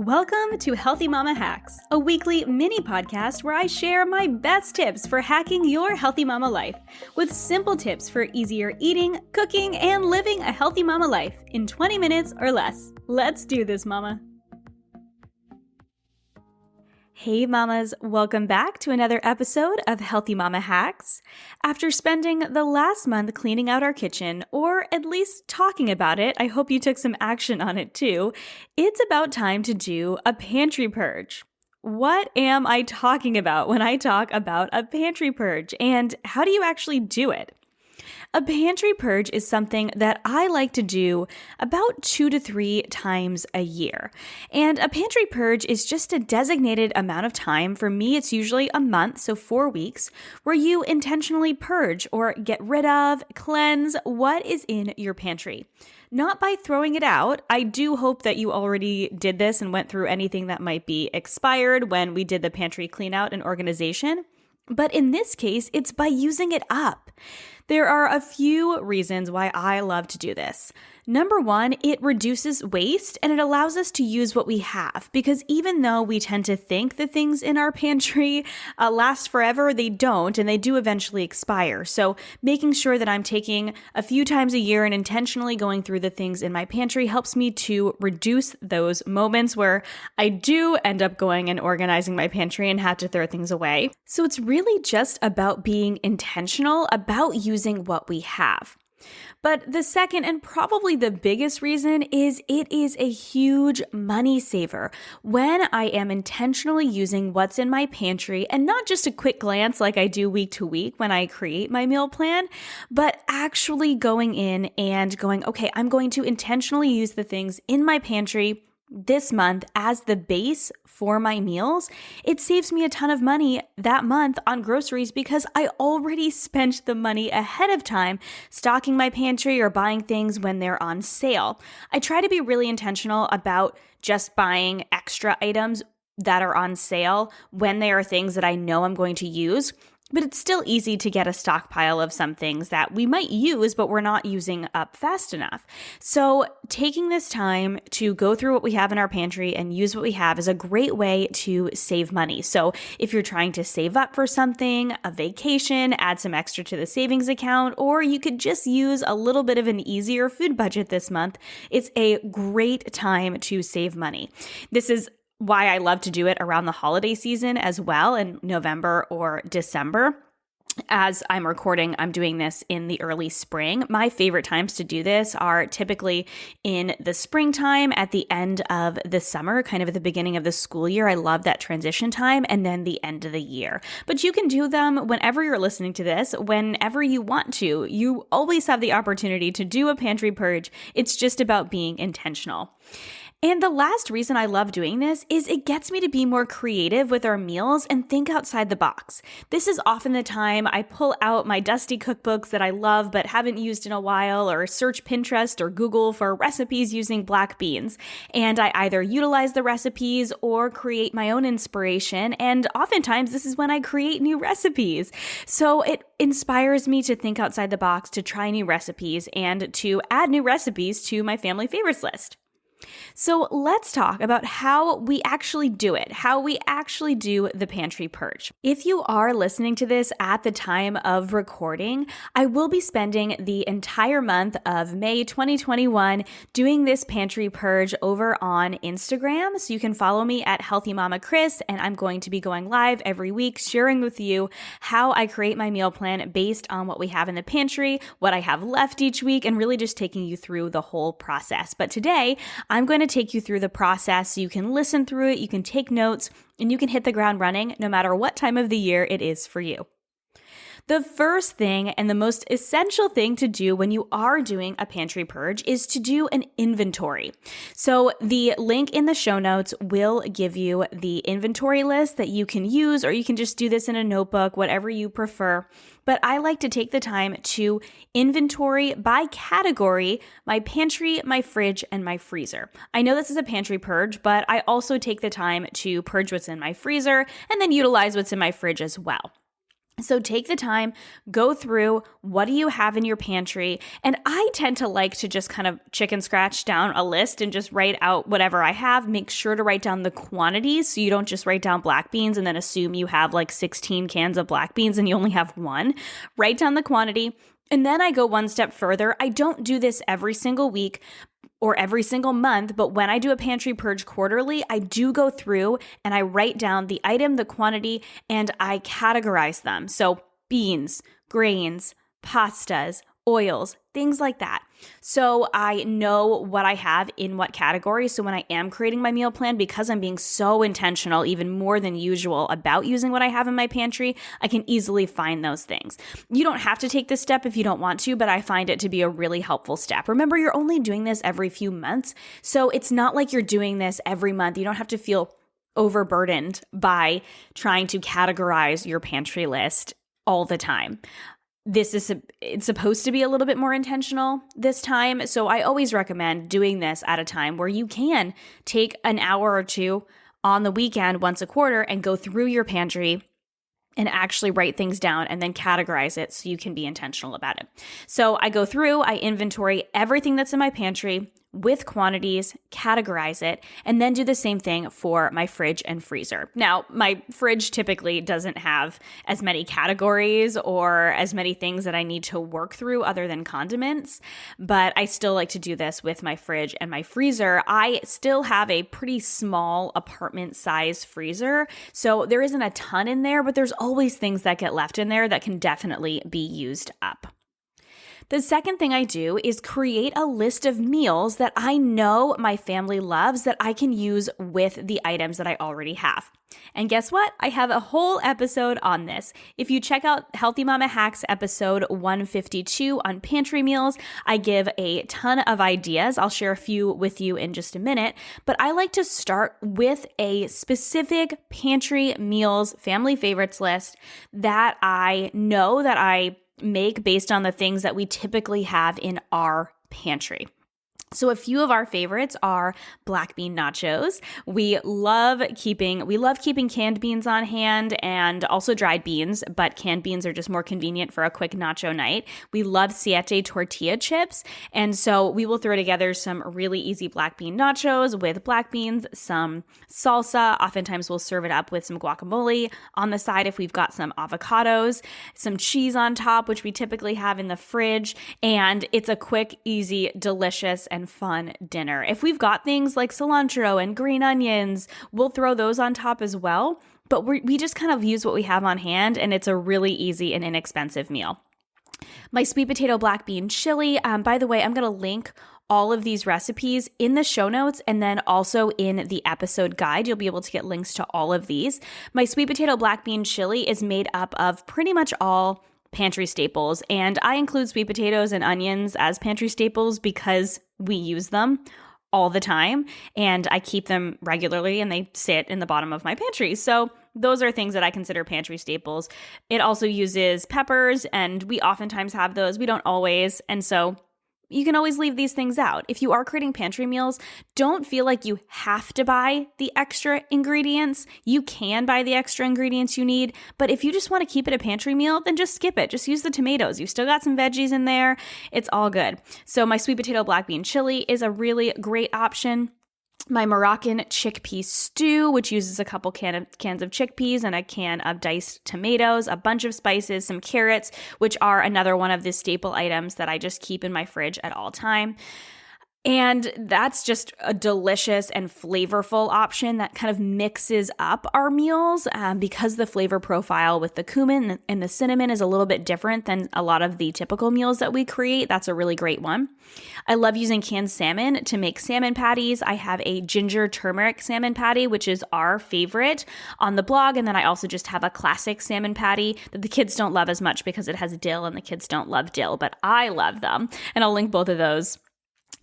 Welcome to Healthy Mama Hacks, a weekly mini podcast where I share my best tips for hacking your healthy mama life with simple tips for easier eating, cooking, and living a healthy mama life in 20 minutes or less. Let's do this, mama. Hey mamas, welcome back to another episode of Healthy Mama Hacks. After spending the last month cleaning out our kitchen, or at least talking about it, I hope you took some action on it too, it's about time to do a pantry purge. What am I talking about when I talk about a pantry purge, and how do you actually do it? A pantry purge is something that I like to do about 2 to 3 times a year. And a pantry purge is just a designated amount of time. For me, it's usually a month, so 4 weeks, where you intentionally purge or get rid of, cleanse what is in your pantry. Not by throwing it out. I do hope that you already did this and went through anything that might be expired when we did the pantry clean out and organization. But in this case, it's by using it up. There are a few reasons why I love to do this. Number one, it reduces waste and it allows us to use what we have, because even though we tend to think the things in our pantry last forever, they don't, and they do eventually expire. So making sure that I'm taking a few times a year and intentionally going through the things in my pantry helps me to reduce those moments where I do end up going and organizing my pantry and have to throw things away. So it's really just about being intentional about using what we have. But the second and probably the biggest reason is it is a huge money saver when I am intentionally using what's in my pantry, and not just a quick glance like I do week to week when I create my meal plan, but actually going in and going, okay, I'm going to intentionally use the things in my pantry this month as the base for my meals. It saves me a ton of money that month on groceries because I already spent the money ahead of time stocking my pantry or buying things when they're on sale. I try to be really intentional about just buying extra items that are on sale when they are things that I know I'm going to use. But it's still easy to get a stockpile of some things that we might use, but we're not using up fast enough. So taking this time to go through what we have in our pantry and use what we have is a great way to save money. So if you're trying to save up for something, a vacation, add some extra to the savings account, or you could just use a little bit of an easier food budget this month, it's a great time to save money. This is why I love to do it around the holiday season as well, in November or December. As I'm recording, I'm doing this in the early spring. My favorite times to do this are typically in the springtime, at the end of the summer, kind of at the beginning of the school year. I love that transition time, and then the end of the year. But you can do them whenever you're listening to this, whenever you want to. You always have the opportunity to do a pantry purge. It's just about being intentional. And the last reason I love doing this is it gets me to be more creative with our meals and think outside the box. This is often the time I pull out my dusty cookbooks that I love but haven't used in a while, or search Pinterest or Google for recipes using black beans. And I either utilize the recipes or create my own inspiration. And oftentimes this is when I create new recipes. So it inspires me to think outside the box, to try new recipes, and to add new recipes to my family favorites list. So let's talk about how we actually do it, how we actually do the pantry purge. If you are listening to this at the time of recording, I will be spending the entire month of May 2021 doing this pantry purge over on Instagram. So you can follow me at Healthy Mama Chris, and I'm going to be going live every week sharing with you how I create my meal plan based on what we have in the pantry, what I have left each week, and really just taking you through the whole process. But today, I'm going to take you through the process so you can listen through it, you can take notes, and you can hit the ground running no matter what time of the year it is for you. The first thing and the most essential thing to do when you are doing a pantry purge is to do an inventory. So the link in the show notes will give you the inventory list that you can use, or you can just do this in a notebook, whatever you prefer. But I like to take the time to inventory by category my pantry, my fridge, and my freezer. I know this is a pantry purge, but I also take the time to purge what's in my freezer and then utilize what's in my fridge as well. So take the time, go through what do you have in your pantry. And I tend to like to just kind of chicken scratch down a list and just write out whatever I have. Make sure to write down the quantities so you don't just write down black beans and then assume you have like 16 cans of black beans and you only have one. Write down the quantity. And then I go one step further. I don't do this every single week or every single month, but when I do a pantry purge quarterly, I do go through and I write down the item, the quantity, and I categorize them. So beans, grains, pastas, oils, things like that. So I know what I have in what category. So when I am creating my meal plan, because I'm being so intentional, even more than usual, about using what I have in my pantry, I can easily find those things. You don't have to take this step if you don't want to, but I find it to be a really helpful step. Remember, you're only doing this every few months. So it's not like you're doing this every month. You don't have to feel overburdened by trying to categorize your pantry list all the time. It's supposed to be a little bit more intentional this time. So I always recommend doing this at a time where you can take an hour or two on the weekend once a quarter and go through your pantry and actually write things down and then categorize it so you can be intentional about it. So I go through, I inventory everything that's in my pantry with quantities, categorize it, and then do the same thing for my fridge and freezer. Now, my fridge typically doesn't have as many categories or as many things that I need to work through other than condiments, but I still like to do this with my fridge and my freezer. I still have a pretty small apartment size freezer, so there isn't a ton in there, but there's always things that get left in there that can definitely be used up. The second thing I do is create a list of meals that I know my family loves that I can use with the items that I already have. And guess what? I have a whole episode on this. If you check out Healthy Mama Hacks episode 152 on pantry meals, I give a ton of ideas. I'll share a few with you in just a minute, but I like to start with a specific pantry meals family favorites list that I know that I make based on the things that we typically have in our pantry. So a few of our favorites are black bean nachos. We love keeping canned beans on hand and also dried beans, but canned beans are just more convenient for a quick nacho night. We love siete tortilla chips, and so we will throw together some really easy black bean nachos with black beans, some salsa. Oftentimes we'll serve it up with some guacamole on the side if we've got some avocados, some cheese on top, which we typically have in the fridge, and it's a quick, easy, delicious, and fun dinner. If we've got things like cilantro and green onions, we'll throw those on top as well. But we just kind of use what we have on hand, and it's a really easy and inexpensive meal. My sweet potato black bean chili, by the way, I'm going to link all of these recipes in the show notes and then also in the episode guide. You'll be able to get links to all of these. My sweet potato black bean chili is made up of pretty much all pantry staples, and I include sweet potatoes and onions as pantry staples because we use them all the time and I keep them regularly and they sit in the bottom of my pantry. So those are things that I consider pantry staples. It also uses peppers, and we oftentimes have those. We don't always, and so you can always leave these things out. If you are creating pantry meals, don't feel like you have to buy the extra ingredients. You can buy the extra ingredients you need, but if you just want to keep it a pantry meal, then just skip it. Just use the tomatoes. You've still got some veggies in there. It's all good. So my sweet potato black bean chili is a really great option. My Moroccan chickpea stew, which uses a couple cans of chickpeas and a can of diced tomatoes, a bunch of spices, some carrots, which are another one of the staple items that I just keep in my fridge at all time. And that's just a delicious and flavorful option that kind of mixes up our meals because the flavor profile with the cumin and the cinnamon is a little bit different than a lot of the typical meals that we create. That's a really great one. I love using canned salmon to make salmon patties. I have a ginger turmeric salmon patty, which is our favorite on the blog. And then I also just have a classic salmon patty that the kids don't love as much because it has dill and the kids don't love dill, but I love them. And I'll link both of those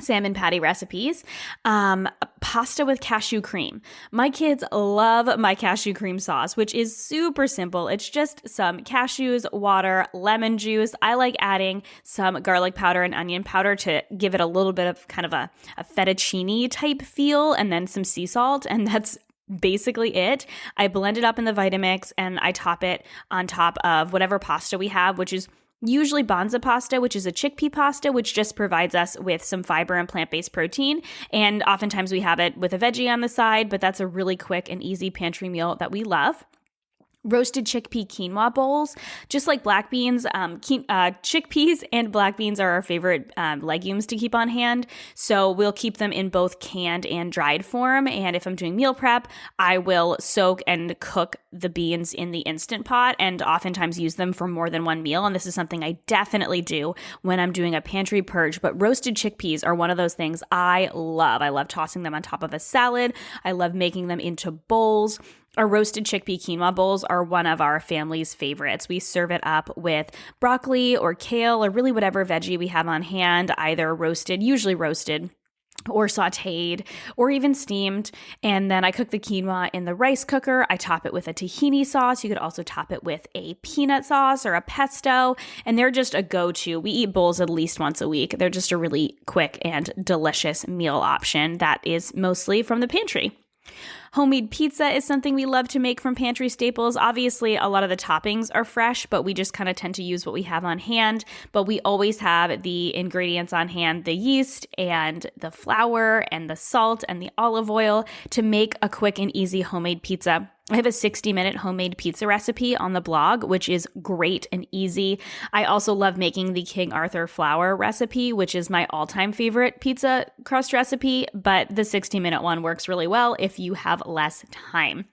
salmon patty recipes. Pasta with cashew cream. My kids love my cashew cream sauce, which is super simple. It's just some cashews, water, lemon juice. I like adding some garlic powder and onion powder to give it a little bit of kind of a fettuccine type feel, and then some sea salt. And that's basically it. I blend it up in the Vitamix and I top it on top of whatever pasta we have, which is usually Banza pasta, which is a chickpea pasta, which just provides us with some fiber and plant-based protein. And oftentimes we have it with a veggie on the side, but that's a really quick and easy pantry meal that we love. Roasted chickpea quinoa bowls, just like black beans. Chickpeas and black beans are our favorite legumes to keep on hand. So we'll keep them in both canned and dried form. And if I'm doing meal prep, I will soak and cook the beans in the Instant Pot and oftentimes use them for more than one meal. And this is something I definitely do when I'm doing a pantry purge. But roasted chickpeas are one of those things I love. I love tossing them on top of a salad. I love making them into bowls. Our roasted chickpea quinoa bowls are one of our family's favorites. We serve it up with broccoli or kale or really whatever veggie we have on hand, either roasted, usually roasted, or sauteed, or even steamed. And then I cook the quinoa in the rice cooker. I top it with a tahini sauce. You could also top it with a peanut sauce or a pesto. And they're just a go-to. We eat bowls at least once a week. They're just a really quick and delicious meal option that is mostly from the pantry. Homemade pizza is something we love to make from pantry staples. Obviously, a lot of the toppings are fresh, but we just kind of tend to use what we have on hand. But we always have the ingredients on hand, the yeast and the flour and the salt and the olive oil to make a quick and easy homemade pizza. I have a 60-minute homemade pizza recipe on the blog, which is great and easy. I also love making the King Arthur flour recipe, which is my all-time favorite pizza crust recipe, but the 60-minute one works really well if you have less time.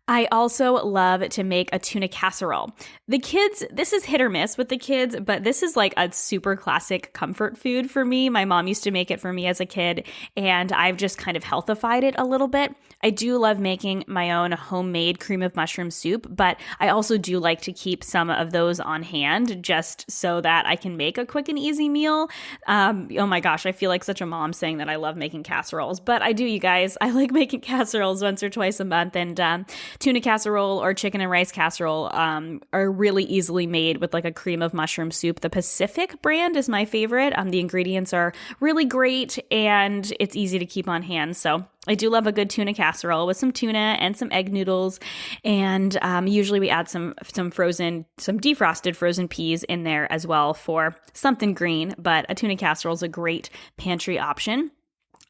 I also love to make a tuna casserole. The kids, this is hit or miss with the kids, but this is like a super classic comfort food for me. My mom used to make it for me as a kid, and I've just kind of healthified it a little bit. I do love making my own homemade cream of mushroom soup, but I also do like to keep some of those on hand just so that I can make a quick and easy meal. Oh my gosh, I feel like such a mom saying that I love making casseroles, but I do, you guys. I like making casseroles once or twice a month, and tuna casserole or chicken and rice casserole are really easily made with like a cream of mushroom soup. The Pacific brand is my favorite. The ingredients are really great and it's easy to keep on hand. So I do love a good tuna casserole with some tuna and some egg noodles. And usually we add some defrosted frozen peas in there as well for something green. But a tuna casserole is a great pantry option.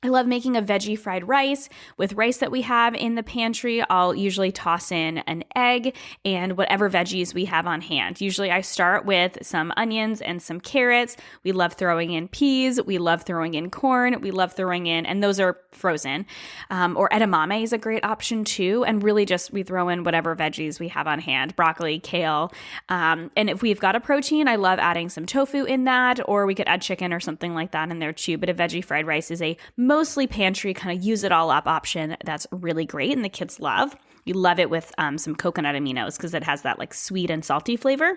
I love making a veggie fried rice. With rice that we have in the pantry, I'll usually toss in an egg and whatever veggies we have on hand. Usually I start with some onions and some carrots. We love throwing in peas. We love throwing in corn. We love throwing in, and those are frozen. Or edamame is a great option too. And really just we throw in whatever veggies we have on hand, broccoli, kale. And if we've got a protein, I love adding some tofu in that, or we could add chicken or something like that in there too. But a veggie fried rice is a mostly pantry kind of use it all up option that's really great and the kids love. You love it with some coconut aminos because it has that like sweet and salty flavor.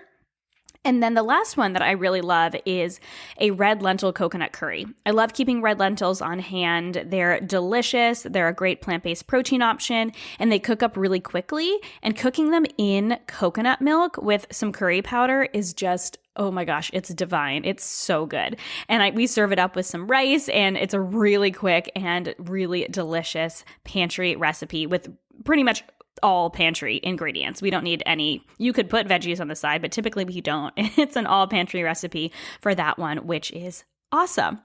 And then the last one that I really love is a red lentil coconut curry. I love keeping red lentils on hand. They're delicious. They're a great plant-based protein option, and they cook up really quickly. And cooking them in coconut milk with some curry powder is just, oh my gosh, it's divine. It's so good. And we serve it up with some rice, and it's a really quick and really delicious pantry recipe with pretty much all pantry ingredients. We don't need any. You could put veggies on the side, but typically we don't. It's an all pantry recipe for that one, which is awesome.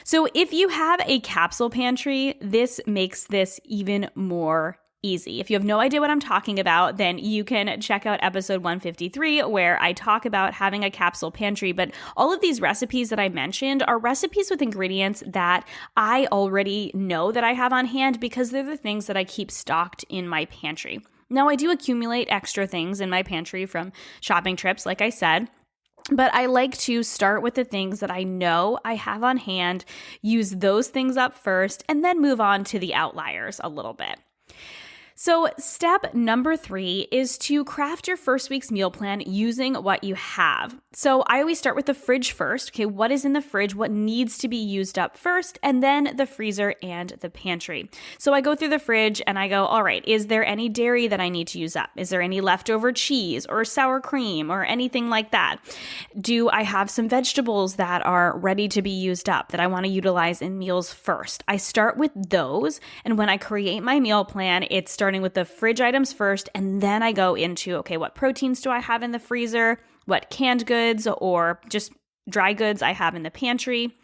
So if you have a capsule pantry, this makes this even more easy. If you have no idea what I'm talking about, then you can check out episode 153 where I talk about having a capsule pantry. But all of these recipes that I mentioned are recipes with ingredients that I already know that I have on hand because they're the things that I keep stocked in my pantry. Now, I do accumulate extra things in my pantry from shopping trips, like I said. But I like to start with the things that I know I have on hand, use those things up first, and then move on to the outliers a little bit. So step number 3 is to craft your first week's meal plan using what you have. So I always start with the fridge first. Okay, what is in the fridge? What needs to be used up first? And then the freezer and the pantry. So I go through the fridge and I go, all right, is there any dairy that I need to use up? Is there any leftover cheese or sour cream or anything like that? Do I have some vegetables that are ready to be used up that I want to utilize in meals first? I start with those. And when I create my meal plan, it's starting with the fridge items first, and then I go into, okay, what proteins do I have in the freezer? What canned goods or just dry goods I have in the pantry?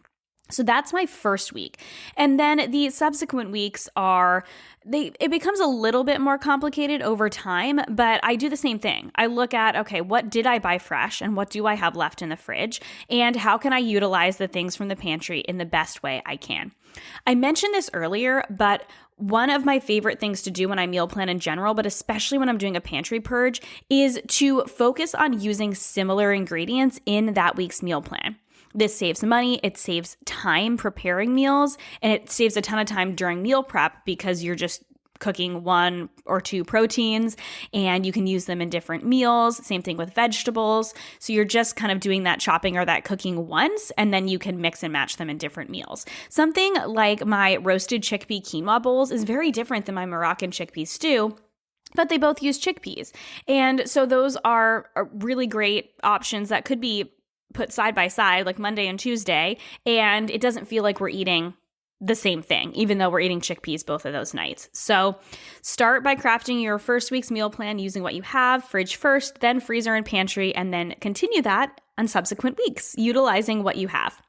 So that's my first week. And then the subsequent weeks it becomes a little bit more complicated over time, but I do the same thing. I look at, okay, what did I buy fresh and what do I have left in the fridge? And how can I utilize the things from the pantry in the best way I can? I mentioned this earlier, but one of my favorite things to do when I meal plan in general, but especially when I'm doing a pantry purge, is to focus on using similar ingredients in that week's meal plan. This saves money, it saves time preparing meals, and it saves a ton of time during meal prep because you're just cooking 1 or 2 proteins and you can use them in different meals. Same thing with vegetables. So you're just kind of doing that chopping or that cooking once, and then you can mix and match them in different meals. Something like my roasted chickpea quinoa bowls is very different than my Moroccan chickpea stew, but they both use chickpeas. And so those are really great options that could be put side by side, like Monday and Tuesday, and it doesn't feel like we're eating the same thing, even though we're eating chickpeas both of those nights. So start by crafting your first week's meal plan using what you have, fridge first, then freezer and pantry, and then continue that on subsequent weeks, utilizing what you have.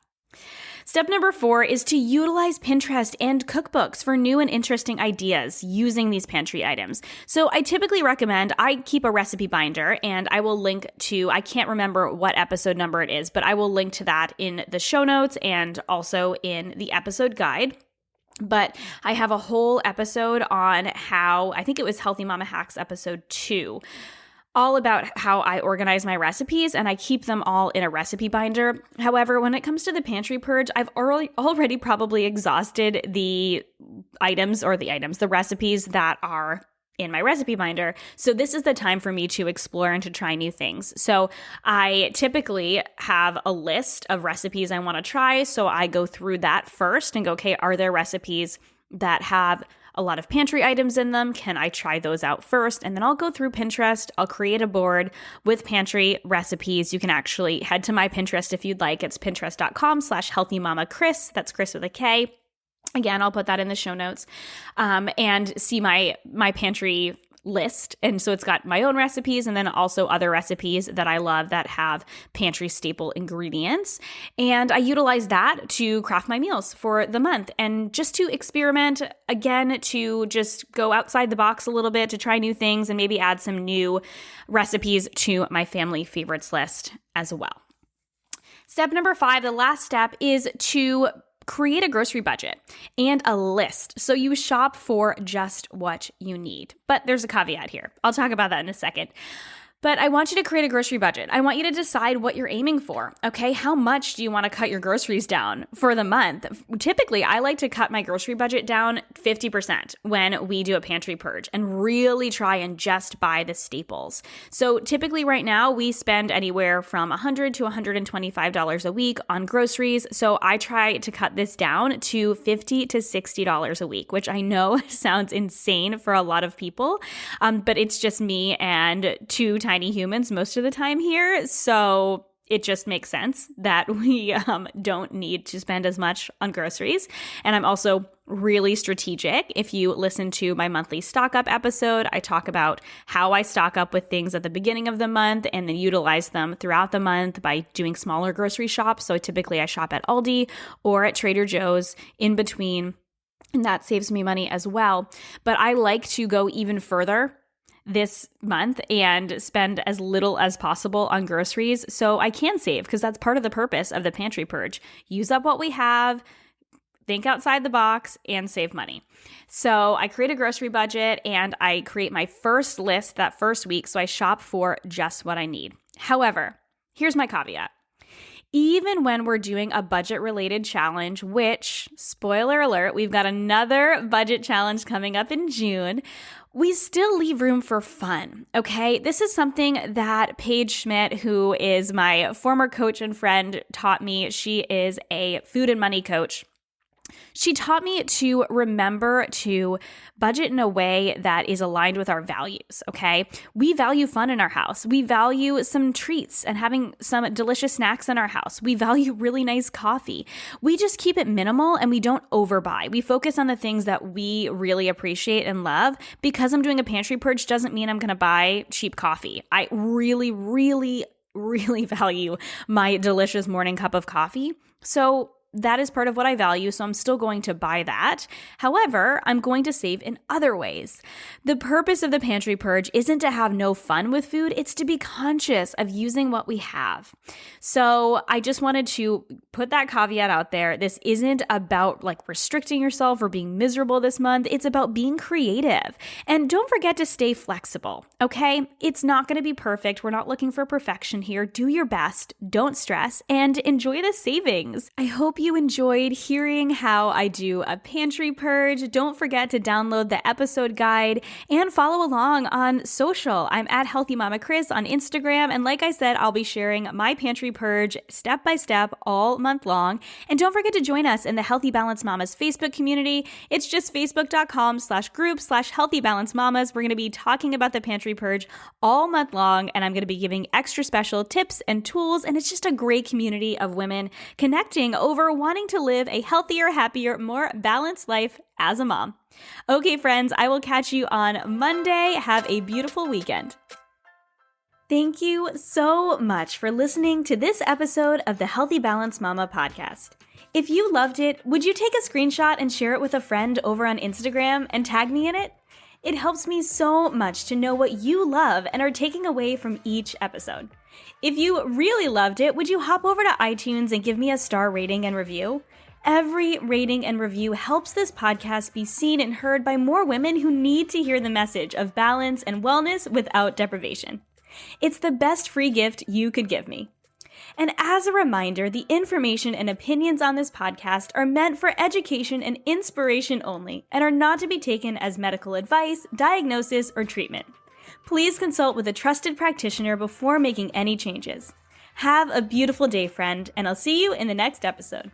Step number 4 is to utilize Pinterest and cookbooks for new and interesting ideas using these pantry items. So I typically recommend, I keep a recipe binder, and I will link to, I can't remember what episode number it is, but I will link to that in the show notes and also in the episode guide. But I have a whole episode on how, I think it was Healthy Mama Hacks episode 2, all about how I organize my recipes, and I keep them all in a recipe binder. However, when it comes to the pantry purge, I've already probably exhausted the recipes that are in my recipe binder. So this is the time for me to explore and to try new things. So I typically have a list of recipes I want to try. So I go through that first and go, okay, are there recipes that have a lot of pantry items in them? Can I try those out first? And then I'll go through Pinterest. I'll create a board with pantry recipes. You can actually head to my Pinterest if you'd like. It's pinterest.com/healthymamachris. That's Chris with a K. Again, I'll put that in the show notes, and see my pantry list. And so it's got my own recipes and then also other recipes that I love that have pantry staple ingredients. And I utilize that to craft my meals for the month and just to experiment, again, to just go outside the box a little bit, to try new things and maybe add some new recipes to my family favorites list as well. Step number 5, the last step, is to create a grocery budget and a list so you shop for just what you need. But there's a caveat here. I'll talk about that in a second. But I want you to create a grocery budget. I want you to decide what you're aiming for. Okay, how much do you want to cut your groceries down for the month? Typically, I like to cut my grocery budget down 50% when we do a pantry purge and really try and just buy the staples. So typically right now, we spend anywhere from $100 to $125 a week on groceries. So I try to cut this down to $50 to $60 a week, which I know sounds insane for a lot of people, but it's just me and 2 tiny humans most of the time here. So it just makes sense that we don't need to spend as much on groceries. And I'm also really strategic. If you listen to my monthly stock up episode, I talk about how I stock up with things at the beginning of the month and then utilize them throughout the month by doing smaller grocery shops. So typically I shop at Aldi or at Trader Joe's in between, and that saves me money as well. But I like to go even further this month and spend as little as possible on groceries so I can save, because that's part of the purpose of the pantry purge. Use up what we have, think outside the box, and save money. So I create a grocery budget and I create my first list that first week so I shop for just what I need. However, here's my caveat. Even when we're doing a budget-related challenge, which, spoiler alert, we've got another budget challenge coming up in June, we still leave room for fun, okay? This is something that Paige Schmidt, who is my former coach and friend, taught me. She is a food and money coach. She taught me to remember to budget in a way that is aligned with our values, okay? We value fun in our house. We value some treats and having some delicious snacks in our house. We value really nice coffee. We just keep it minimal and we don't overbuy. We focus on the things that we really appreciate and love. Because I'm doing a pantry purge doesn't mean I'm going to buy cheap coffee. I really, really, really value my delicious morning cup of coffee. So that is part of what I value, so I'm still going to buy that. However, I'm going to save in other ways. The purpose of the pantry purge isn't to have no fun with food, it's to be conscious of using what we have. So I just wanted to put that caveat out there. This isn't about restricting yourself or being miserable this month. It's about being creative. And don't forget to stay flexible, okay? It's not going to be perfect. We're not looking for perfection here. Do your best, don't stress, and enjoy the savings. I hope you enjoyed hearing how I do a pantry purge. Don't forget to download the episode guide and follow along on social. I'm at Healthy Mama Chris on Instagram. And like I said, I'll be sharing my pantry purge step by step all month long. And don't forget to join us in the Healthy Balance Mamas Facebook community. It's just facebook.com/group/Healthy Balance Mamas. We're going to be talking about the pantry purge all month long. And I'm going to be giving extra special tips and tools. And it's just a great community of women connecting over wanting to live a healthier, happier, more balanced life as a mom. Okay, friends, I will catch you on Monday. Have a beautiful weekend. Thank you so much for listening to this episode of the Healthy Balance Mama podcast. If you loved it, would you take a screenshot and share it with a friend over on Instagram and tag me in it? It helps me so much to know what you love and are taking away from each episode. If you really loved it, would you hop over to iTunes and give me a star rating and review? Every rating and review helps this podcast be seen and heard by more women who need to hear the message of balance and wellness without deprivation. It's the best free gift you could give me. And as a reminder, the information and opinions on this podcast are meant for education and inspiration only and are not to be taken as medical advice, diagnosis, or treatment. Please consult with a trusted practitioner before making any changes. Have a beautiful day, friend, and I'll see you in the next episode.